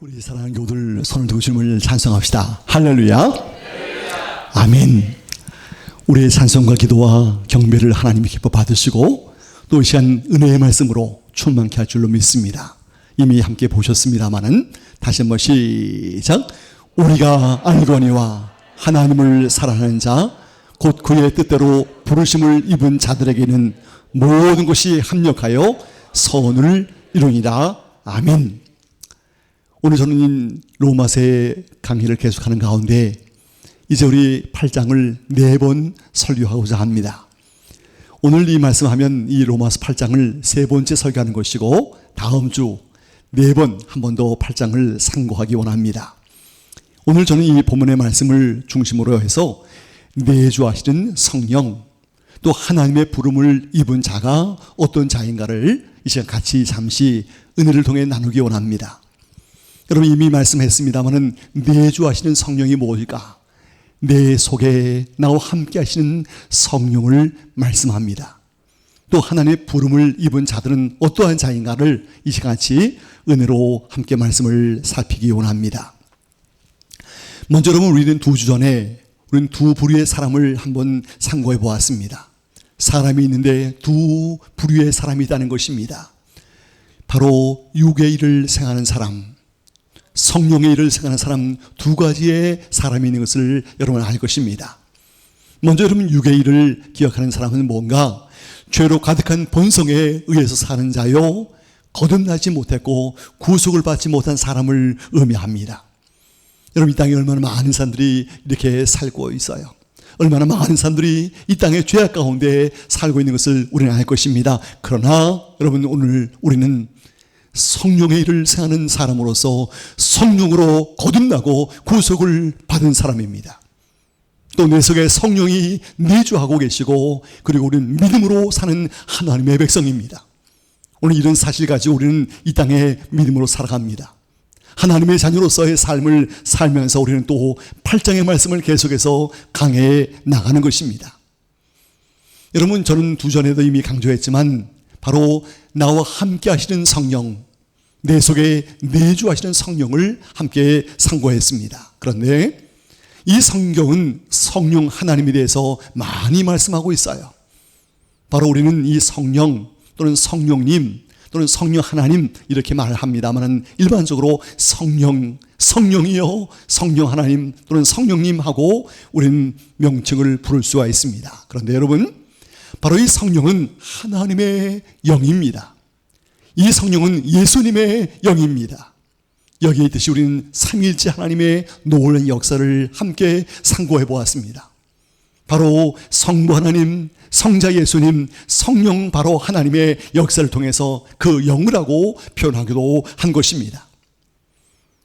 우리 사랑하는 교우들 손을 들고 주님을 찬송합시다. 할렐루야. 아멘. 우리의 찬송과 기도와 경배를 하나님이 기뻐 받으시고 또 이 시간 은혜의 말씀으로 충만케 할 줄로 믿습니다. 이미 함께 보셨습니다마는 다시 한번 시작. 우리가 알거니와 하나님을 사랑하는 자 곧 그의 뜻대로 부르심을 입은 자들에게는 모든 것이 합력하여 선을 이루니라. 아멘. 오늘 저는 로마서의 강의를 계속하는 가운데 이제 우리 8장을 4번 설교하고자 합니다. 오늘 이 말씀하면 이 로마서 8장을 3번째 설교하는 것이고 다음 주 4번 한 번 더 8장을 상고하기 원합니다. 오늘 저는 이 본문의 말씀을 중심으로 해서 내주하시는 성령 또 하나님의 부름을 입은 자가 어떤 자인가를 이 시간 같이 잠시 은혜를 통해 나누기 원합니다. 여러분 이미 말씀했습니다마는 내주하시는 성령이 무엇일까? 내 속에 나와 함께 하시는 성령을 말씀합니다. 또 하나님의 부름을 입은 자들은 어떠한 자인가를 이 시간 같이 은혜로 함께 말씀을 살피기 원합니다. 먼저 여러분 우리는 2주 전에 우리는 두 부류의 사람을 한번 상고해 보았습니다. 사람이 있는데 두 부류의 사람이 있다는 것입니다. 바로 육의 일을 생하는 사람, 성령의 일을 생각하는 사람 두 가지의 사람이 있는 것을 여러분 알 것입니다. 먼저 여러분 육의 일을 기억하는 사람은 뭔가? 죄로 가득한 본성에 의해서 사는 자요 거듭나지 못했고 구속을 받지 못한 사람을 의미합니다. 여러분 이 땅에 얼마나 많은 사람들이 이렇게 살고 있어요. 얼마나 많은 사람들이 이 땅의 죄악 가운데 살고 있는 것을 우리는 알 것입니다. 그러나 여러분 오늘 우리는 성령의 일을 생하는 사람으로서 성령으로 거듭나고 구속을 받은 사람입니다. 또 내 속에 성령이 내주하고 계시고 그리고 우리는 믿음으로 사는 하나님의 백성입니다. 오늘 이런 사실 가지고 우리는 이 땅에 믿음으로 살아갑니다. 하나님의 자녀로서의 삶을 살면서 우리는 또 8장의 말씀을 계속해서 강해해 나가는 것입니다. 여러분 저는 2주 전에도 이미 강조했지만 바로 나와 함께 하시는 성령, 내 속에 내주하시는 성령을 함께 상고했습니다. 그런데 이 성경은 성령 하나님에 대해서 많이 말씀하고 있어요. 바로 우리는 이 성령 또는 성령님 또는 성령 하나님 이렇게 말합니다만 일반적으로 성령이요 성령 하나님 또는 성령님하고 우리는 명칭을 부를 수가 있습니다. 그런데 여러분 바로 이 성령은 하나님의 영입니다. 이 성령은 예수님의 영입니다. 여기에 있듯이 우리는 삼위일체 하나님의 놀라운 역사를 함께 상고해 보았습니다. 바로 성부 하나님, 성자 예수님, 성령 바로 하나님의 역사를 통해서 그 영을 하고 표현하기도 한 것입니다.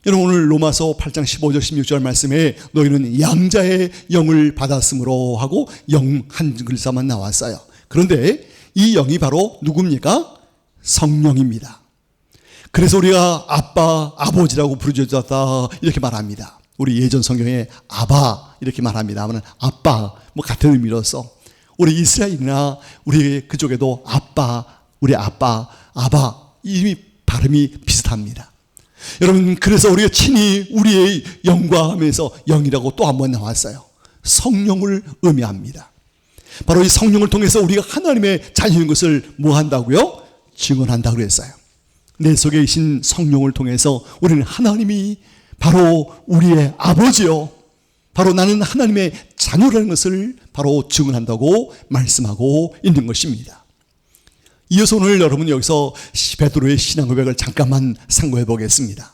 여러분 오늘 로마서 8장 15절 16절 말씀에 너희는 양자의 영을 받았으므로 하고 영 한 글자만 나왔어요. 그런데 이 영이 바로 누굽니까? 성령입니다. 그래서 우리가 아빠, 아버지라고 부르짖었다 이렇게 말합니다. 우리 예전 성경에 아바 이렇게 말합니다만 아빠 뭐 같은 의미로서 우리 이스라엘이나 우리 그쪽에도 아빠, 우리 아빠, 아바 이미 발음이 비슷합니다. 여러분 그래서 우리가 친히 우리의 영과 하면서 영이라고 또 한 번 나왔어요. 성령을 의미합니다. 바로 이 성령을 통해서 우리가 하나님의 자녀인 것을 뭐 한다고요? 증언한다고 그랬어요. 내 속에 계신 성령을 통해서 우리는 하나님이 바로 우리의 아버지요 바로 나는 하나님의 자녀라는 것을 바로 증언한다고 말씀하고 있는 것입니다. 이어서 오늘 여러분 여기서 베드로의 신앙 고백을 잠깐만 상고해 보겠습니다.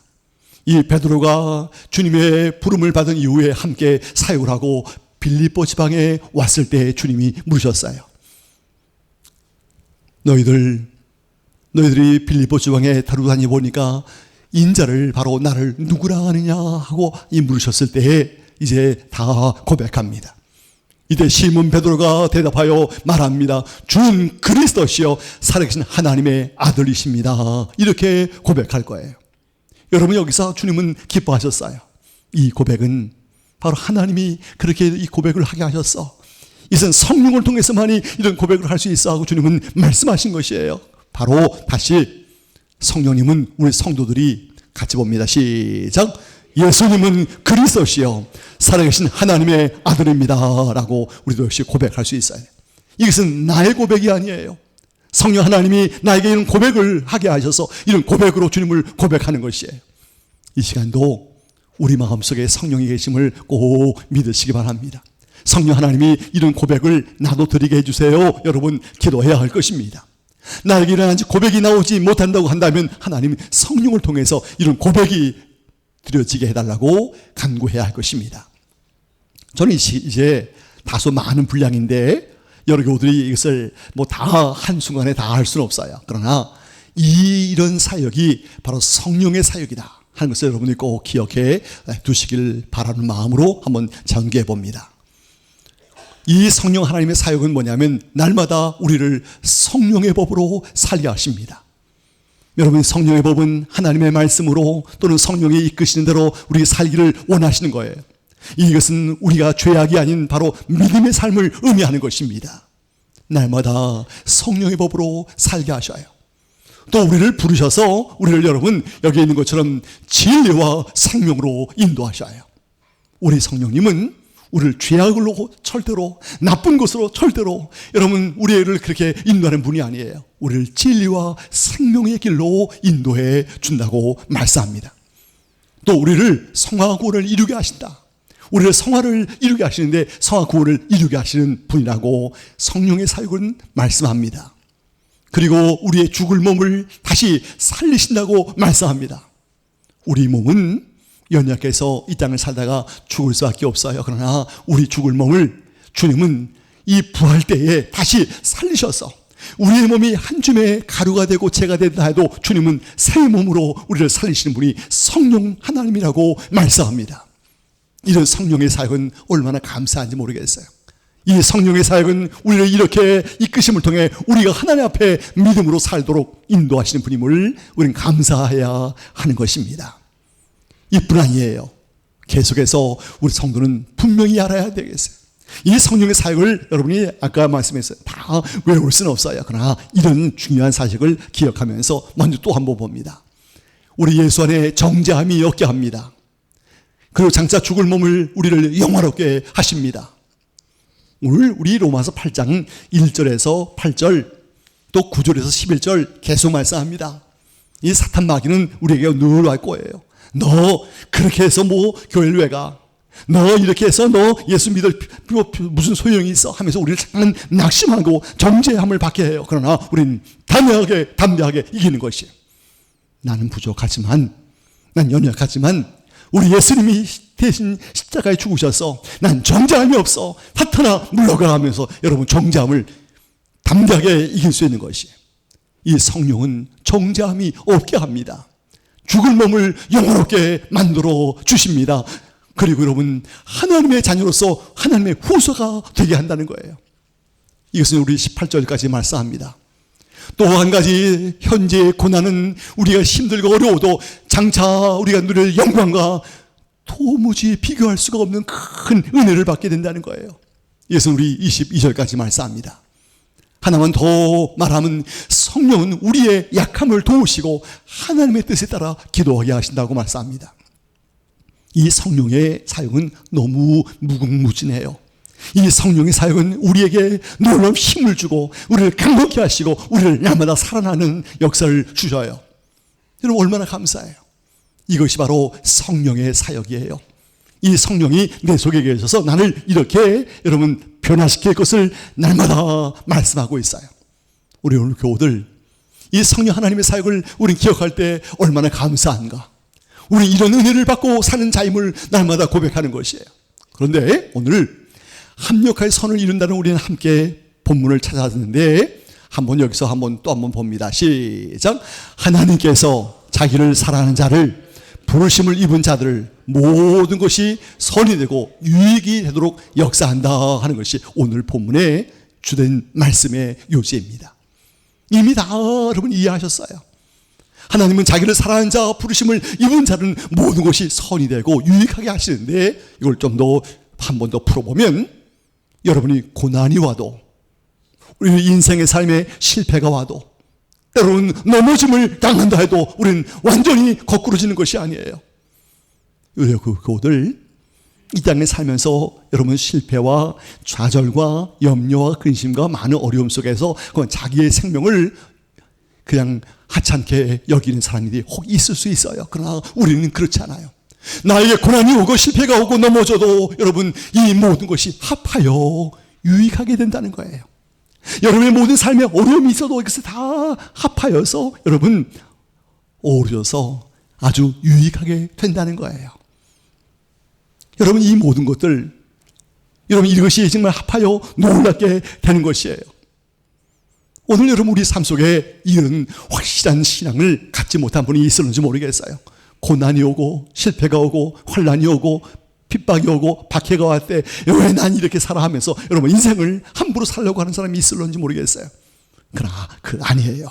이 베드로가 주님의 부름을 받은 이후에 함께 사역을 하고 빌립보 지방에 왔을 때 주님이 물으셨어요. 너희들이 빌립보 지방에 다루다니 보니까 인자를 바로 나를 누구라 하느냐 하고 물으셨을 때 이제 다 고백합니다. 이때 시몬 베드로가 대답하여 말합니다. 주는 그리스도시요 살아계신 하나님의 아들이십니다. 이렇게 고백할 거예요. 여러분 여기서 주님은 기뻐하셨어요. 이 고백은 바로 하나님이 그렇게 이 고백을 하게 하셨어. 이것은 성령을 통해서만이 이런 고백을 할 수 있어 하고 주님은 말씀하신 것이에요. 바로 다시 성령님은 우리 성도들이 같이 봅니다. 시작. 예수님은 그리스도시요 살아계신 하나님의 아들입니다 라고 우리도 역시 고백할 수 있어요. 이것은 나의 고백이 아니에요. 성령 하나님이 나에게 이런 고백을 하게 하셔서 이런 고백으로 주님을 고백하는 것이에요. 이 시간도 우리 마음속에 성령이 계심을 꼭 믿으시기 바랍니다. 성령 하나님이 이런 고백을 나도 드리게 해주세요. 여러분 기도해야 할 것입니다. 나에게 일어난 고백이 나오지 못한다고 한다면 하나님 성령을 통해서 이런 고백이 드려지게 해달라고 간구해야 할 것입니다. 저는 이제 다소 많은 분량인데 여러 교우들이 이것을 뭐 다 한순간에 다 할 수는 없어요. 그러나 이런 사역이 바로 성령의 사역이다 하는 것을 여러분이 꼭 기억해 두시길 바라는 마음으로 한번 전개해 봅니다. 이 성령 하나님의 사역은 뭐냐면 날마다 우리를 성령의 법으로 살게 하십니다. 여러분 성령의 법은 하나님의 말씀으로 또는 성령이 이끄시는 대로 우리 살기를 원하시는 거예요. 이것은 우리가 죄악이 아닌 바로 믿음의 삶을 의미하는 것입니다. 날마다 성령의 법으로 살게 하셔요. 또 우리를 부르셔서 우리를 여러분 여기 있는 것처럼 진리와 생명으로 인도하셔요. 우리 성령님은 우리를 죄악으로 절대로 나쁜 것으로 절대로 여러분 우리를 그렇게 인도하는 분이 아니에요. 우리를 진리와 생명의 길로 인도해 준다고 말씀합니다. 또 우리를 성화 구원을 이루게 하신다. 우리를 성화를 이루게 하시는데 성화 구원을 이루게 하시는 분이라고 성령의 사역은 말씀합니다. 그리고 우리의 죽을 몸을 다시 살리신다고 말씀합니다. 우리 몸은 연약해서 이 땅을 살다가 죽을 수밖에 없어요. 그러나 우리 죽을 몸을 주님은 이 부활 때에 다시 살리셔서 우리의 몸이 한 줌의 가루가 되고 재가 된다 해도 주님은 새 몸으로 우리를 살리시는 분이 성령 하나님이라고 말씀합니다. 이런 성령의 사역은 얼마나 감사한지 모르겠어요. 이 성령의 사역은 우리를 이렇게 이끄심을 통해 우리가 하나님 앞에 믿음으로 살도록 인도하시는 분임을 우리는 감사해야 하는 것입니다. 이뿐 아니에요. 계속해서 우리 성도는 분명히 알아야 되겠어요. 이 성령의 사역을 여러분이 아까 말씀했어요. 다 외울 수는 없어요. 그러나 이런 중요한 사실을 기억하면서 먼저 또 한번 봅니다. 우리 예수 안에 정죄함이 없게 합니다. 그리고 장차 죽을 몸을 우리를 영화롭게 하십니다. 오늘 우리 로마서 8장 1절에서 8절 또 9절에서 11절 계속 말씀합니다. 이 사탄 마귀는 우리에게 늘 할 거예요. 너 그렇게 해서 뭐 교회를 왜 가? 너 이렇게 해서 너 예수 믿을 무슨 소용이 있어? 하면서 우리를 잠깐 낙심하고 정죄함을 받게 해요. 그러나 우린 담대하게 이기는 것이에요. 나는 부족하지만 난 연약하지만 우리 예수님이 대신 십자가에 죽으셔서 난 정죄함이 없어. 사탄아 물러가 하면서 여러분 정죄함을 담대하게 이길 수 있는 것이에요. 이 성령은 정죄함이 없게 합니다. 죽을 몸을 영원롭게 만들어 주십니다. 그리고 여러분 하나님의 자녀로서 하나님의 후손가 되게 한다는 거예요. 이것은 우리 18절까지 말씀합니다. 또 한 가지 현재의 고난은 우리가 힘들고 어려워도 장차 우리가 누릴 영광과 도무지 비교할 수가 없는 큰 은혜를 받게 된다는 거예요. 이것은 우리 22절까지 말씀합니다. 하나만 더 말하면 성령은 우리의 약함을 도우시고 하나님의 뜻에 따라 기도하게 하신다고 말씀합니다. 이 성령의 사역은 너무 무궁무진해요. 이 성령의 사역은 우리에게 놀라운 힘을 주고 우리를 강건케 하시고 우리를 날마다 살아나는 역사를 주셔요. 여러분 얼마나 감사해요. 이것이 바로 성령의 사역이에요. 이 성령이 내 속에 계셔서 나를 이렇게 여러분 변화시킬 것을 날마다 말씀하고 있어요. 우리 오늘 교우들 이 성령 하나님의 사역을 우리는 기억할 때 얼마나 감사한가. 우리 이런 은혜를 받고 사는 자임을 날마다 고백하는 것이에요. 그런데 오늘 합력하여 선을 이룬다는 우리는 함께 본문을 찾아왔는데 여기서 또 한번 봅니다. 시작. 하나님께서 자기를 사랑하는 자를 부르심을 입은 자들을 모든 것이 선이 되고 유익이 되도록 역사한다 하는 것이 오늘 본문의 주된 말씀의 요지입니다. 이미 다 여러분 이해하셨어요. 하나님은 자기를 사랑하는 자 부르심을 입은 자는 모든 것이 선이 되고 유익하게 하시는데 이걸 좀 더 한 번 더 풀어보면 여러분이 고난이 와도 우리 인생의 삶에 실패가 와도 때로는 넘어짐을 당한다 해도 우리는 완전히 거꾸로지는 것이 아니에요. 우리가 그것을 이 땅에 살면서 여러분 실패와 좌절과 염려와 근심과 많은 어려움 속에서 그건 자기의 생명을 그냥 하찮게 여기는 사람들이 혹 있을 수 있어요. 그러나 우리는 그렇지 않아요. 나에게 고난이 오고 실패가 오고 넘어져도 여러분 이 모든 것이 합하여 유익하게 된다는 거예요. 여러분의 모든 삶에 어려움이 있어도 이것을 다 합하여서 여러분 어우러져서 아주 유익하게 된다는 거예요. 여러분 이 모든 것들 여러분 이것이 정말 합하여 놀랍게 되는 것이에요. 오늘 여러분 우리 삶 속에 이런 확실한 신앙을 갖지 못한 분이 있었는지 모르겠어요. 고난이 오고 실패가 오고 환난이 오고 핍박이 오고 박해가 왔대 왜 난 이렇게 살아 하면서 여러분 인생을 함부로 살려고 하는 사람이 있을런지 모르겠어요. 그러나 그 아니에요.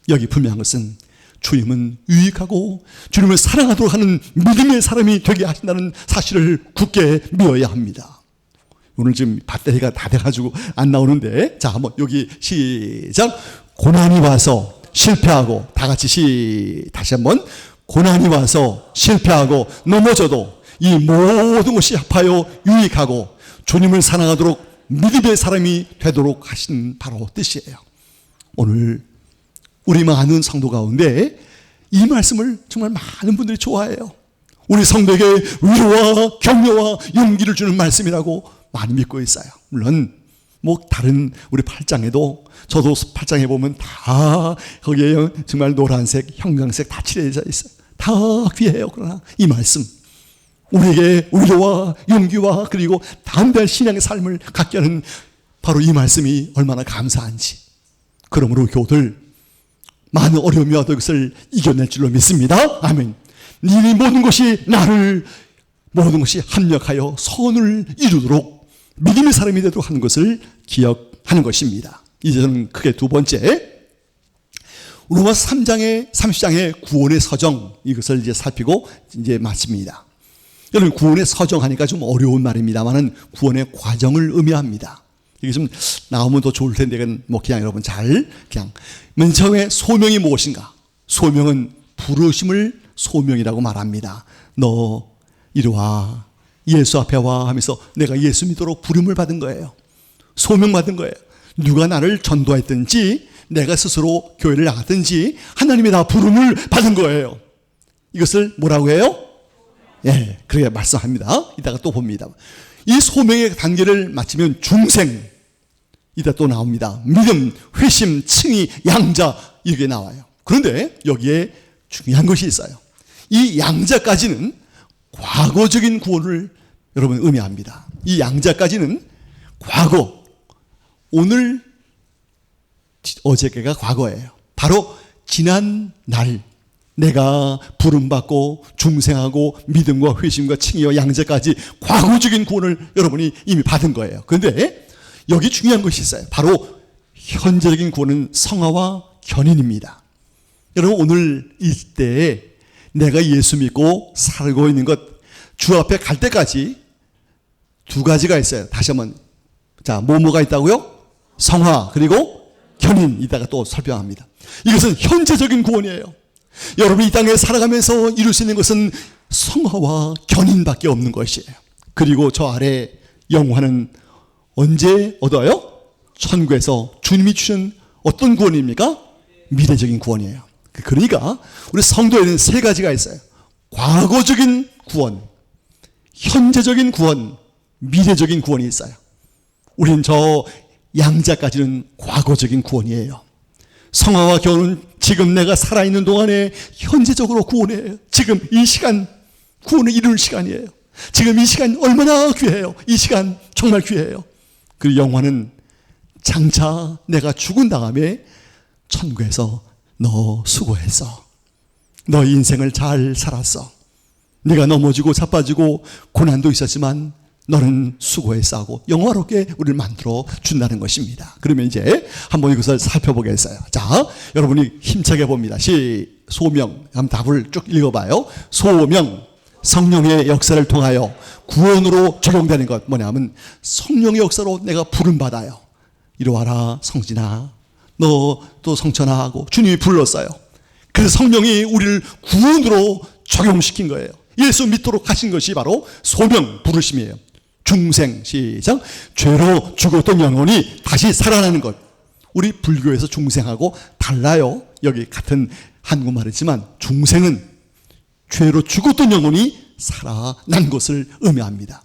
여기 분명한 것은 주님은 유익하고 주님을 사랑하도록 하는 믿음의 사람이 되게 하신다는 사실을 굳게 믿어야 합니다. 오늘 지금 배터리가 다 돼가지고 안 나오는데 자 한번 여기 시작. 고난이 와서 실패하고 다 같이 다시 한번 고난이 와서 실패하고 넘어져도 이 모든 것이 합하여 유익하고 주님을 사랑하도록 믿음의 사람이 되도록 하신 바로 뜻이에요. 오늘 우리 많은 성도 가운데 이 말씀을 정말 많은 분들이 좋아해요. 우리 성도에게 위로와 격려와 용기를 주는 말씀이라고 많이 믿고 있어요. 물론 뭐 다른 우리 8장에도 저도 8장에 보면 다 거기에 정말 노란색, 형광색 다 칠해져 있어요. 다 귀해요. 그러나 이 말씀 우리에게 위로와 용기와 그리고 담대한 신앙의 삶을 갖게 하는 바로 이 말씀이 얼마나 감사한지. 그러므로 교들 많은 어려움이 와도 이것을 이겨낼 줄로 믿습니다. 아멘. 이 모든 것이 나를 모든 것이 합력하여 선을 이루도록 믿음의 사람이 되도록 하는 것을 기억하는 것입니다. 이제 저는 크게 두 번째 로마서 3장의 30장의 구원의 서정 이것을 이제 살피고 이제 마칩니다. 여러분 구원의 서정 하니까 좀 어려운 말입니다만은 구원의 과정을 의미합니다. 이게 좀 나오면 더 좋을 텐데 이건 뭐 그냥 여러분 잘 그냥 맨 처음에 소명이 무엇인가? 소명은 부르심을 소명이라고 말합니다. 너 이리 와 예수 앞에 와 하면서 내가 예수 믿도록 부름을 받은 거예요. 소명받은 거예요. 누가 나를 전도했든지 내가 스스로 교회를 나갔든지 하나님이 나 부름을 받은 거예요. 이것을 뭐라고 해요? 예, 그렇게 말씀합니다. 이따가 또 봅니다. 이 소명의 단계를 마치면 중생 이따 또 나옵니다. 믿음, 회심, 칭의, 양자 이게 나와요. 그런데 여기에 중요한 것이 있어요. 이 양자까지는 과거적인 구원을 여러분 의미합니다. 이 양자까지는 과거, 오늘, 어저께가 과거예요. 바로 지난 날 내가 부름받고 중생하고 믿음과 회심과 칭의와 양자까지 과거적인 구원을 여러분이 이미 받은 거예요. 그런데 여기 중요한 것이 있어요. 바로 현재적인 구원은 성화와 견인입니다. 여러분 오늘 이때에 내가 예수 믿고 살고 있는 것 주 앞에 갈 때까지 두 가지가 있어요. 다시 한번 자 뭐가 있다고요? 성화 그리고 견인 이따가 또 설명합니다. 이것은 현재적인 구원이에요. 여러분이 이 땅에 살아가면서 이룰 수 있는 것은 성화와 견인밖에 없는 것이에요. 그리고 저 아래 영화는 언제 얻어요? 천국에서 주님이 주신 어떤 구원입니까? 미래적인 구원이에요. 그러니까 우리 성도에는 세 가지가 있어요. 과거적인 구원, 현재적인 구원, 미래적인 구원이 있어요. 우리는 저 양자까지는 과거적인 구원이에요. 성화와 견은 지금 내가 살아있는 동안에 현재적으로 구원해요. 지금 이 시간 구원을 이룰 시간이에요. 지금 이 시간 얼마나 귀해요. 이 시간 정말 귀해요. 그리고 영화는 장차 내가 죽은 다음에 천국에서 너 수고했어. 너 인생을 잘 살았어. 네가 넘어지고 자빠지고 고난도 있었지만 너는 수고했어 하고 영화롭게 우리를 만들어 준다는 것입니다. 그러면 이제 한번 이것을 살펴보겠어요. 자, 여러분이 힘차게 봅니다. 소명, 한번 답을 쭉 읽어봐요. 소명, 성령의 역사를 통하여 구원으로 적용되는 것 뭐냐면 성령의 역사로 내가 부름받아요. 이리 와라 성진아, 너도 성천하 하고 주님이 불렀어요. 그래서 성령이 우리를 구원으로 적용시킨 거예요. 예수 믿도록 하신 것이 바로 소명 부르심이에요. 중생, 시작. 죄로 죽었던 영혼이 다시 살아나는 것. 우리 불교에서 중생하고 달라요. 여기 같은 한국말이지만 중생은 죄로 죽었던 영혼이 살아난 것을 의미합니다.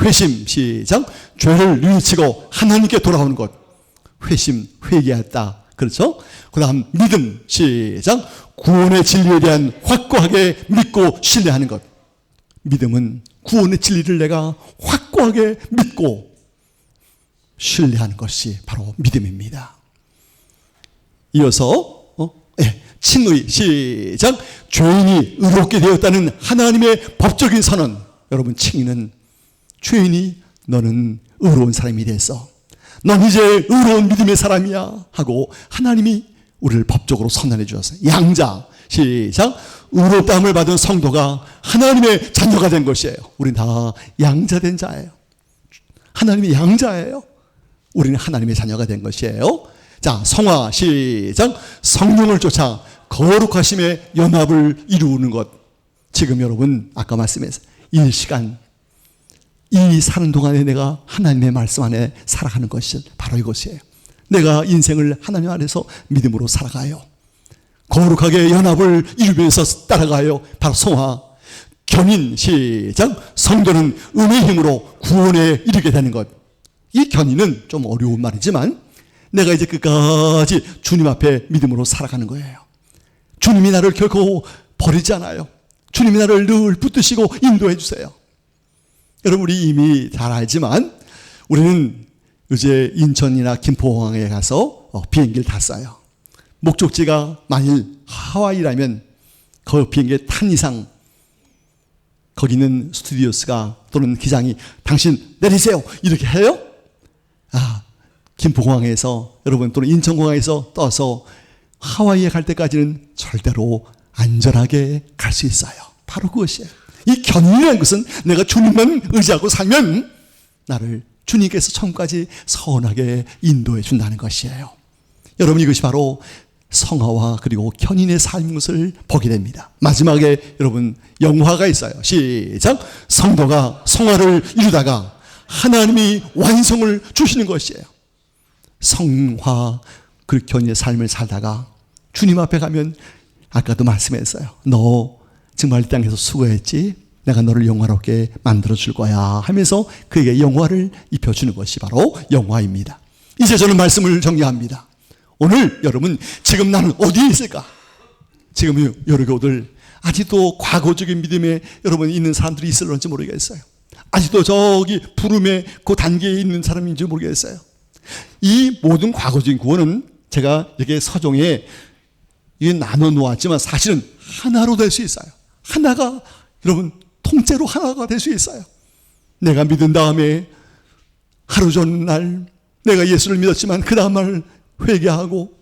회심, 시작. 죄를 뉘우치고 하나님께 돌아오는 것. 회심, 회개했다. 그렇죠? 그 다음 믿음, 시작. 구원의 진리에 대한 확고하게 믿고 신뢰하는 것. 믿음은 구원의 진리를 내가 확고하게 믿고 신뢰하는 것이 바로 믿음입니다. 이어서 칭의, 시작. 죄인이 의롭게 되었다는 하나님의 법적인 선언. 여러분, 칭의는 죄인이 너는 의로운 사람이 됐어, 넌 이제 의로운 믿음의 사람이야 하고 하나님이 우리를 법적으로 선언해 주었어요. 양자, 시작. 의롭다함을 받은 성도가 하나님의 자녀가 된 것이에요. 우린 다 양자된 자예요. 하나님의 양자예요. 우리는 하나님의 자녀가 된 것이에요. 자, 성화, 시작. 성령을 쫓아 거룩하심의 연합을 이루는 것. 지금 여러분 아까 말씀했어요. 이 시간, 이 사는 동안에 내가 하나님의 말씀 안에 살아가는 것이 바로 이것이에요. 내가 인생을 하나님 안에서 믿음으로 살아가요. 거룩하게 연합을 이루기 위해서 따라가요. 바로 성화. 견인, 시작. 성도는 은혜의 힘으로 구원에 이르게 되는 것. 이 견인은 좀 어려운 말이지만 내가 이제 끝까지 주님 앞에 믿음으로 살아가는 거예요. 주님이 나를 결코 버리지 않아요. 주님이 나를 늘 붙드시고 인도해 주세요. 여러분, 우리 이미 잘 알지만 우리는 이제 인천이나 김포공항에 가서 비행기를 탔어요. 목적지가 만일 하와이라면 그 비행기에 탄 이상 거기는 스튜디오스가 또는 기장이 당신 내리세요 이렇게 해요. 김포공항에서 여러분 또는 인천공항에서 떠서 하와이에 갈 때까지는 절대로 안전하게 갈 수 있어요. 바로 그것이에요. 이 견인이라는 것은 내가 주님만 의지하고 살면 나를 주님께서 처음까지 선하게 인도해 준다는 것이에요. 여러분, 이것이 바로 성화와 그리고 견인의 삶인 것을 보게 됩니다. 마지막에 여러분 영화가 있어요. 시작. 성도가 성화를 이루다가 하나님이 완성을 주시는 것이에요. 성화 그 견인의 삶을 살다가 주님 앞에 가면 아까도 말씀했어요. 너 정말 이 땅에서 수고했지? 내가 너를 영화롭게 만들어줄 거야 하면서 그에게 영화를 입혀주는 것이 바로 영화입니다. 이제 저는 말씀을 정리합니다. 오늘 여러분, 지금 나는 어디에 있을까? 지금 여러 교들 아직도 과거적인 믿음에 여러분 있는 사람들이 있을런지 모르겠어요. 아직도 저기 부름의 그 단계에 있는 사람인지 모르겠어요. 이 모든 과거적인 구원은 제가 이렇게 서종에 나눠 놓았지만 사실은 하나로 될 수 있어요. 하나가 여러분 통째로 하나가 될 수 있어요. 내가 믿은 다음에 하루 전날 내가 예수를 믿었지만 그 다음날 회개하고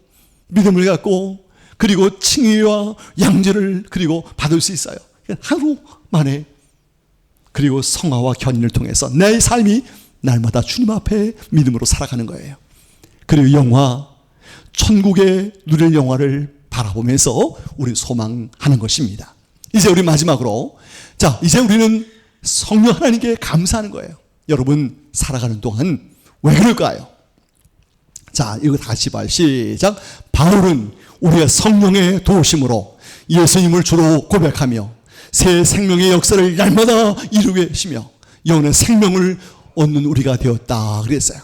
믿음을 갖고 그리고 칭의와 양죄를 그리고 받을 수 있어요. 하루 만에. 그리고 성화와 견인을 통해서 내 삶이 날마다 주님 앞에 믿음으로 살아가는 거예요. 그리고 영화, 천국의 누릴 영화를 바라보면서 우리 소망하는 것입니다. 이제 우리 마지막으로, 자, 이제 우리는 성령 하나님께 감사하는 거예요. 여러분 살아가는 동안 왜 그럴까요? 자, 이거 다시 봐. 시작. 바울은 우리가 성령의 도우심으로 예수님을 주로 고백하며 새 생명의 역사를 날마다 이루게 하시며 영원의 생명을 얻는 우리가 되었다 그랬어요.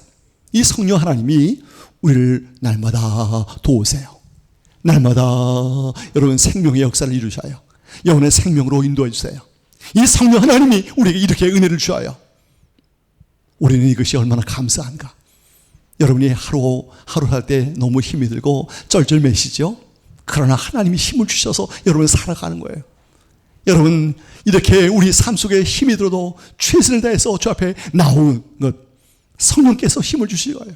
이 성령 하나님이 우리를 날마다 도우세요. 날마다 여러분 생명의 역사를 이루셔요. 영원의 생명으로 인도해 주세요. 이 성령 하나님이 우리에게 이렇게 은혜를 주어요. 우리는 이것이 얼마나 감사한가. 여러분이 하루 살 때 너무 힘이 들고 쩔쩔매시죠? 그러나 하나님이 힘을 주셔서 여러분 살아가는 거예요. 여러분 이렇게 우리 삶 속에 힘이 들어도 최선을 다해서 주 앞에 나오는 것, 성령께서 힘을 주실 거예요.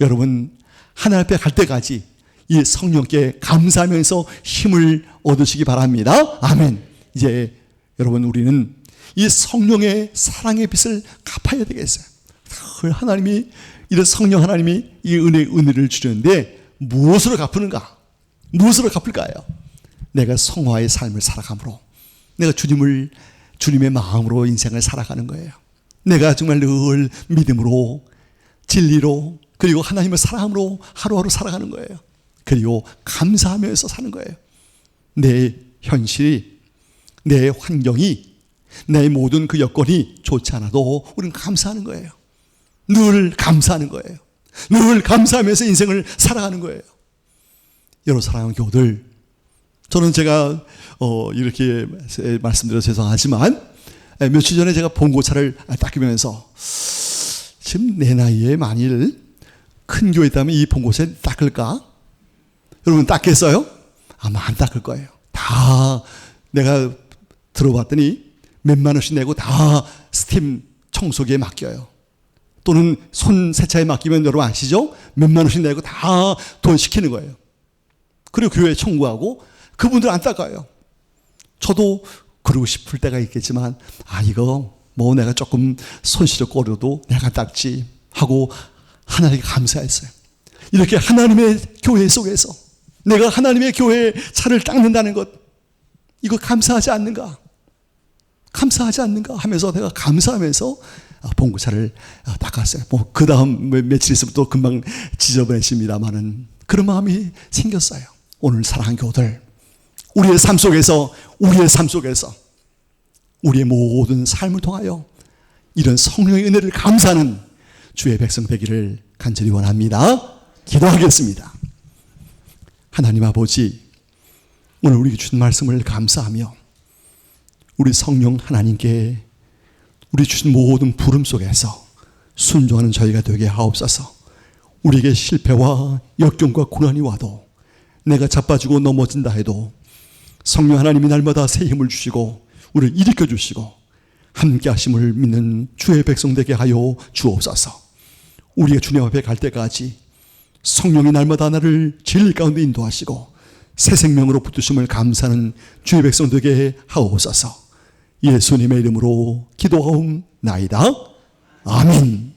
여러분 하나님 앞에 갈 때까지 이 성령께 감사하면서 힘을 얻으시기 바랍니다. 아멘. 이제 여러분 우리는 이 성령의 사랑의 빚을 갚아야 되겠어요. 하나님이 이런 성령 하나님이 이 은혜를 주셨는데 무엇으로 갚는가? 무엇으로 갚을까요? 내가 성화의 삶을 살아감으로, 내가 주님의 마음으로 인생을 살아가는 거예요. 내가 정말 늘 믿음으로, 진리로, 그리고 하나님을 사랑함으로 하루하루 살아가는 거예요. 그리고 감사하면서 사는 거예요. 내 현실이, 내 환경이, 내 모든 그 여건이 좋지 않아도 우리는 감사하는 거예요. 늘 감사하는 거예요. 늘 감사하면서 인생을 살아가는 거예요. 여러분 사랑하는 교우들, 저는 제가 이렇게 말씀드려서 죄송하지만 며칠 전에 제가 봉고차를 닦으면서 지금 내 나이에 만일 큰 교회 있다면 이 봉고차 닦을까? 여러분 닦겠어요? 아마 안 닦을 거예요. 다 내가 들어봤더니 몇만 원씩 내고 다 스팀 청소기에 맡겨요. 또는 손 세차에 맡기면 여러분 아시죠? 몇만 원씩 내고 다 돈 시키는 거예요. 그리고 교회에 청구하고 그분들 안 닦아요. 저도 그러고 싶을 때가 있겠지만 이거 뭐 내가 조금 손실을 꼬려도 내가 닦지 하고 하나님께 감사했어요. 이렇게 하나님의 교회 속에서 내가 하나님의 교회에 차를 닦는다는 것, 이거 감사하지 않는가? 감사하지 않는가 하면서 내가 감사하면서 봉고차를 닦았어요. 뭐 그 다음 며칠 있으면 또 금방 지저분해집니다만은 그런 마음이 생겼어요. 오늘 사랑하는 교우들, 우리의 삶 속에서 우리의 모든 삶을 통하여 이런 성령의 은혜를 감사하는 주의 백성 되기를 간절히 원합니다. 기도하겠습니다. 하나님 아버지, 오늘 우리에게 주신 말씀을 감사하며 우리 성령 하나님께 우리 주신 모든 부름 속에서 순종하는 저희가 되게 하옵소서. 우리에게 실패와 역경과 고난이 와도, 내가 자빠지고 넘어진다 해도 성령 하나님이 날마다 새 힘을 주시고 우리를 일으켜 주시고 함께 하심을 믿는 주의 백성 되게 하여 주옵소서. 우리가 주님 앞에 갈 때까지 성령이 날마다 나를 진리 가운데 인도하시고 새 생명으로 붙드심을 감사하는 주의 백성 되게 하옵소서. 예수님의 이름으로 기도하옵나이다. 아멘.